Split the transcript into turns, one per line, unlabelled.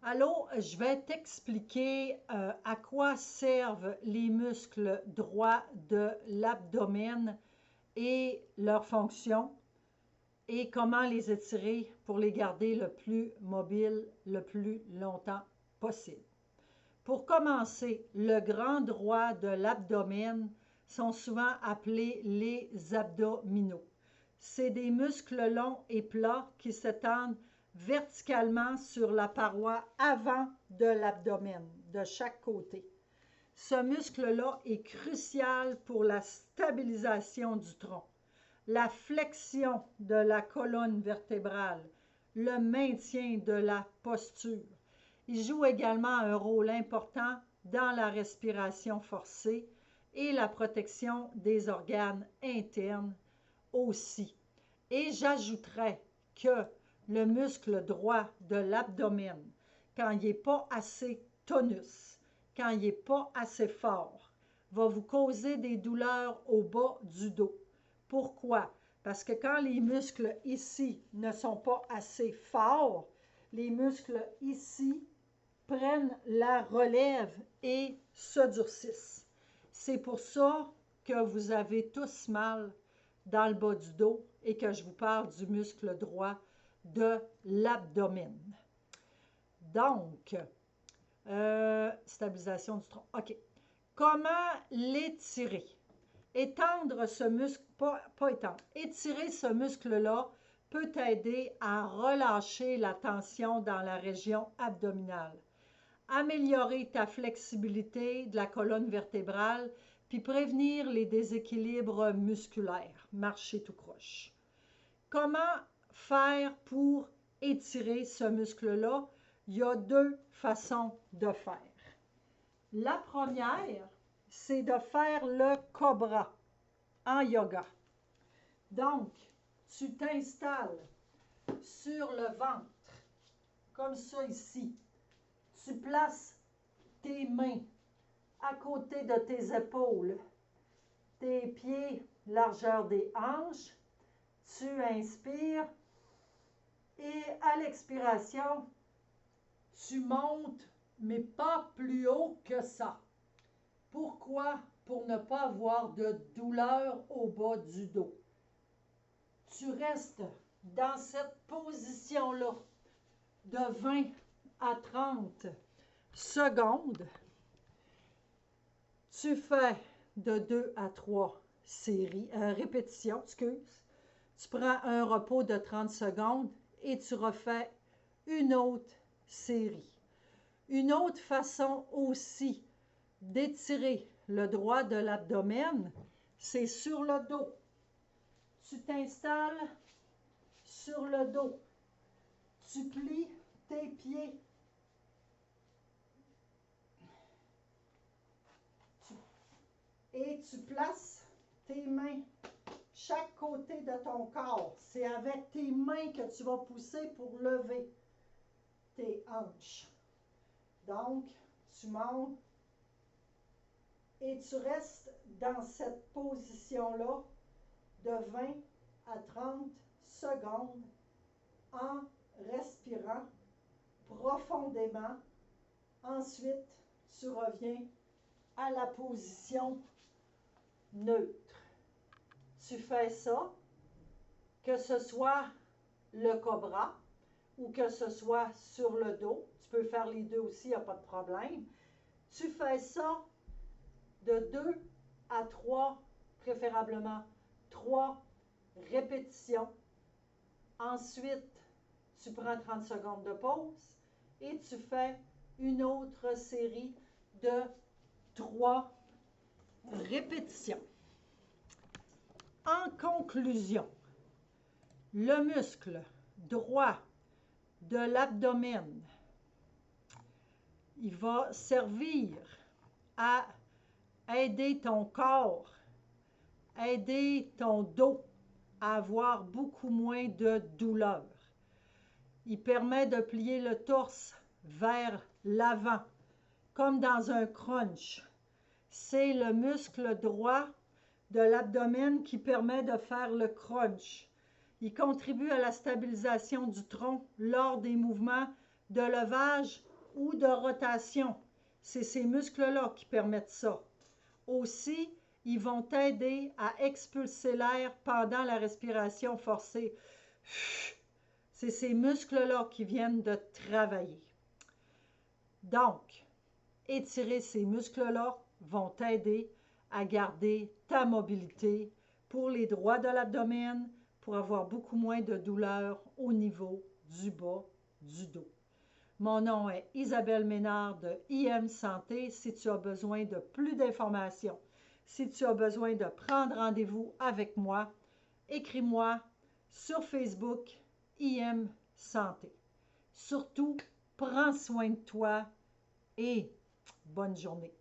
Allô, je vais t'expliquer à quoi servent les muscles droits de l'abdomen et leurs fonctions et comment les étirer pour les garder le plus mobiles le plus longtemps possible. Pour commencer, le grand droit de l'abdomen sont souvent appelés les abdominaux. C'est des muscles longs et plats qui s'étendent verticalement sur la paroi avant de l'abdomen, de chaque côté. Ce muscle-là est crucial pour la stabilisation du tronc, la flexion de la colonne vertébrale, le maintien de la posture. Il joue également un rôle important dans la respiration forcée et la protection des organes internes aussi. Et j'ajouterais que le muscle droit de l'abdomen, quand il n'est pas assez tonus, quand il n'est pas assez fort, va vous causer des douleurs au bas du dos. Pourquoi? Parce que quand les muscles ici ne sont pas assez forts, les muscles ici prennent la relève et se durcissent. C'est pour ça que vous avez tous mal dans le bas du dos et que je vous parle du muscle droit de l'abdomen. Donc, stabilisation du tronc. OK. Comment l'étirer? Étendre ce muscle, pas étendre, étirer ce muscle-là peut aider à relâcher la tension dans la région abdominale, améliorer ta flexibilité de la colonne vertébrale, puis prévenir les déséquilibres musculaires, marcher tout croche. Comment faire pour étirer ce muscle-là? Il y a deux façons de faire. La première, c'est de faire le cobra en yoga. Donc, tu t'installes sur le ventre, comme ça ici. Tu places tes mains à côté de tes épaules, tes pieds, largeur des hanches. Tu inspires et à l'expiration, tu montes, mais pas plus haut que ça. Pourquoi? Pour ne pas avoir de douleur au bas du dos. Tu restes dans cette position-là de 20 à 30 secondes. Tu fais de 2 à 3 répétitions, excuse. Tu prends un repos de 30 secondes et tu refais une autre série. Une autre façon aussi d'étirer le droit de l'abdomen, c'est sur le dos. Tu t'installes sur le dos. Tu plies tes pieds. Et tu places tes mains chaque côté de ton corps. C'est avec tes mains que tu vas pousser pour lever tes hanches. Donc, tu montes et tu restes dans cette position-là de 20 à 30 secondes en respirant profondément. Ensuite, tu reviens à la position neutre. Tu fais ça, que ce soit le cobra ou que ce soit sur le dos. Tu peux faire les deux aussi, il n'y a pas de problème. Tu fais ça de 2 à 3, préférablement 3 répétitions. Ensuite, tu prends 30 secondes de pause et tu fais une autre série de 3 répétitions. En conclusion, le muscle droit de l'abdomen, il va servir à aider ton corps, aider ton dos à avoir beaucoup moins de douleur. Il permet de plier le torse vers l'avant, comme dans un crunch. C'est le muscle droit de l'abdomen qui permet de faire le crunch. Il contribue à la stabilisation du tronc lors des mouvements de levage ou de rotation. C'est ces muscles-là qui permettent ça. Aussi, ils vont t'aider à expulser l'air pendant la respiration forcée. C'est ces muscles-là qui viennent de travailler. Donc, étirer ces muscles-là vont t'aider à garder ta mobilité pour les droits de l'abdomen, pour avoir beaucoup moins de douleur au niveau du bas du dos. Mon nom est Isabelle Ménard de IM Santé. Si tu as besoin de plus d'informations, si tu as besoin de prendre rendez-vous avec moi, écris-moi sur Facebook IM Santé. Surtout, prends soin de toi et bonne journée.